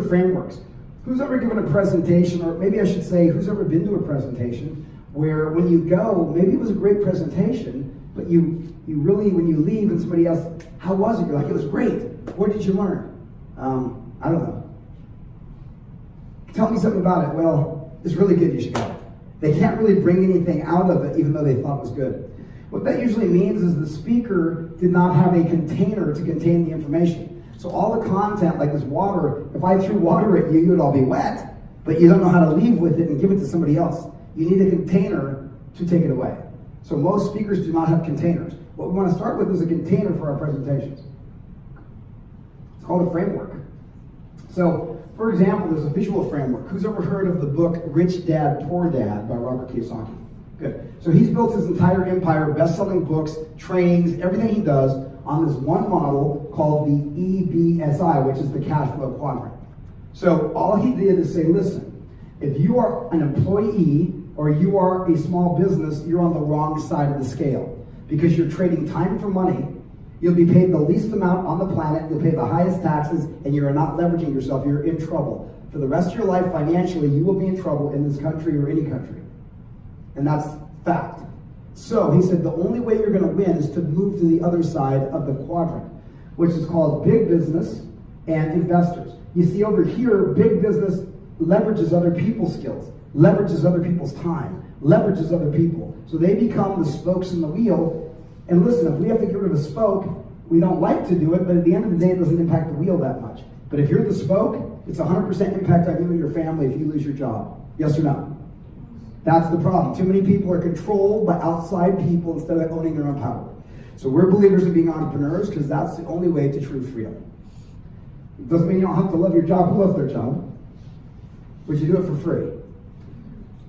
frameworks. Who's ever given a presentation, or maybe I should say, who's ever been to a presentation where when you go, maybe it was a great presentation, but you really, when you leave and somebody else, how was it? You're like, it was great. What did you learn? I don't know. Tell me something about it. Well, it's really good, you should go. They can't really bring anything out of it even though they thought it was good. What that usually means is the speaker did not have a container to contain the information. So all the content, like this water, if I threw water at you, you would all be wet, but you don't know how to leave with it and give it to somebody else. You need a container to take it away. So most speakers do not have containers. What we want to start with is a container for our presentations. It's called a framework. So, for example, there's a visual framework. Who's ever heard of the book Rich Dad, Poor Dad by Robert Kiyosaki? Good. So he's built his entire empire, best-selling books, trainings, everything he does on this one model called the EBSI, which is the cash flow quadrant. So all he did is say, listen, if you are an employee or you are a small business, you're on the wrong side of the scale because you're trading time for money. You'll be paid the least amount on the planet, you'll pay the highest taxes, and you're not leveraging yourself, you're in trouble. For the rest of your life, financially, you will be in trouble in this country or any country. And that's fact. So he said the only way you're going to win is to move to the other side of the quadrant, which is called big business and investors. You see over here, big business leverages other people's skills, leverages other people's time, leverages other people. So they become the spokes in the wheel. And listen, if we have to get rid of a spoke, we don't like to do it, but at the end of the day, it doesn't impact the wheel that much. But if you're the spoke, it's 100% impact on you and your family if you lose your job. Yes or no? That's the problem. Too many people are controlled by outside people instead of owning their own power. So we're believers in being entrepreneurs because that's the only way to true freedom. It doesn't mean you don't have to love your job. Who loves their job? But you do it for free.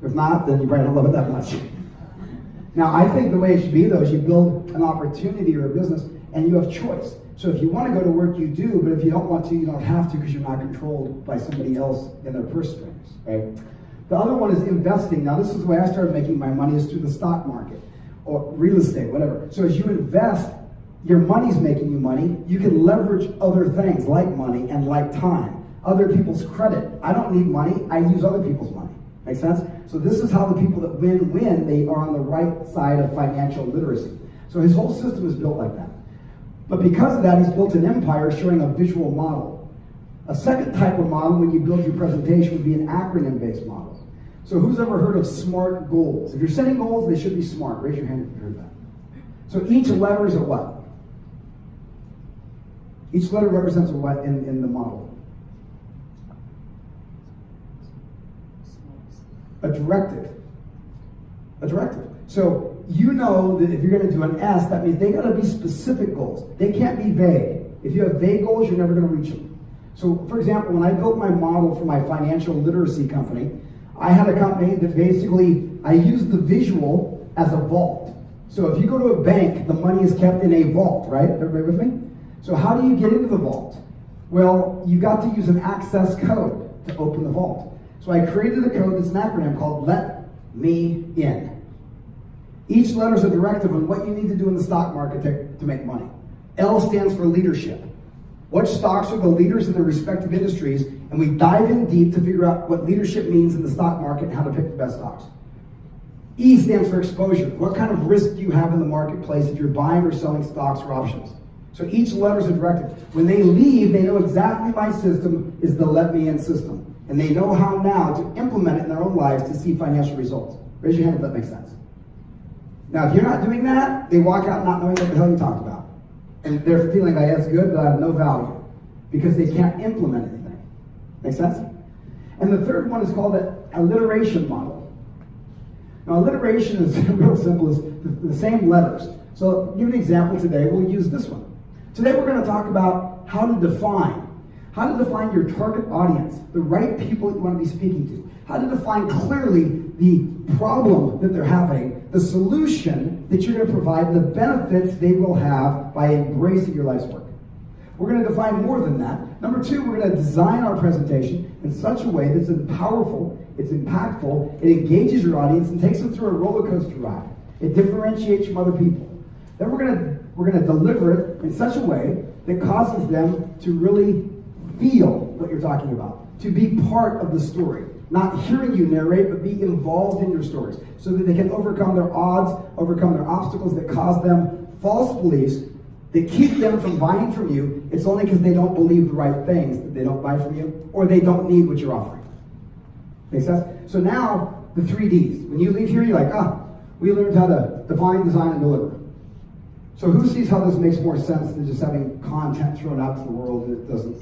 If not, then you probably don't love it that much. Now, I think the way it should be, though, is you build an opportunity or a business, and you have choice. So if you want to go to work, you do, but if you don't want to, you don't have to because you're not controlled by somebody else and their purse strings, right? The other one is investing. Now, this is the way I started making my money is through the stock market or real estate, whatever. So as you invest, your money's making you money. You can leverage other things like money and like time, other people's credit. I don't need money. I use other people's money. Make sense? So this is how the people that win, they are on the right side of financial literacy. So his whole system is built like that. But because of that, he's built an empire showing a visual model. A second type of model when you build your presentation would be an acronym-based model. So who's ever heard of SMART goals? If you're setting goals, they should be SMART. Raise your hand if you heard that. So each letter is a what? Each letter represents a what in the model? A directive. A directive. So you know that if you're going to do an S, that means they got to be specific goals. They can't be vague. If you have vague goals, you're never going to reach them. So, for example, when I built my model for my financial literacy company, I had a company that basically, I used the visual as a vault. So if you go to a bank, the money is kept in a vault, right? Everybody with me? So how do you get into the vault? Well, you got to use an access code to open the vault. So I created a code that's an acronym called Let Me In. Each letter is a directive on what you need to do in the stock market to make money. L stands for leadership. What stocks are the leaders in their respective industries, and we dive in deep to figure out what leadership means in the stock market and how to pick the best stocks. E stands for exposure. What kind of risk do you have in the marketplace if you're buying or selling stocks or options? So each letter is a directive. When they leave, they know exactly my system is the Let Me In system. And they know how now to implement it in their own lives to see financial results. Raise your hand if that makes sense. Now, if you're not doing that, they walk out not knowing what the hell you talked about. And they're feeling like that's good, but I have no value. Because they can't implement anything. Make sense? And the third one is called an alliteration model. Now, alliteration is real simple. It's the same letters. So, to give an example today, we'll use this one. Today, we're going to talk about how to define your target audience, the right people you want to be speaking to. How to define clearly the problem that they're having, the solution that you're going to provide, the benefits they will have by embracing your life's work. We're going to define more than that. Number two, we're going to design our presentation in such a way that's powerful, it's impactful, it engages your audience and takes them through a roller coaster ride. It differentiates from other people. Then we're going to deliver it in such a way that causes them to really feel what you're talking about. to be part of the story. Not hearing you narrate, but be involved in your stories so that they can overcome their odds, overcome their obstacles that cause them false beliefs that keep them from buying from you. It's only because they don't believe the right things that they don't buy from you, or they don't need what you're offering. Make sense? So now, the 3 Ds. When you leave here, you're like, we learned how to define, design, and deliver. So who sees how this makes more sense than just having content thrown out to the world and it doesn't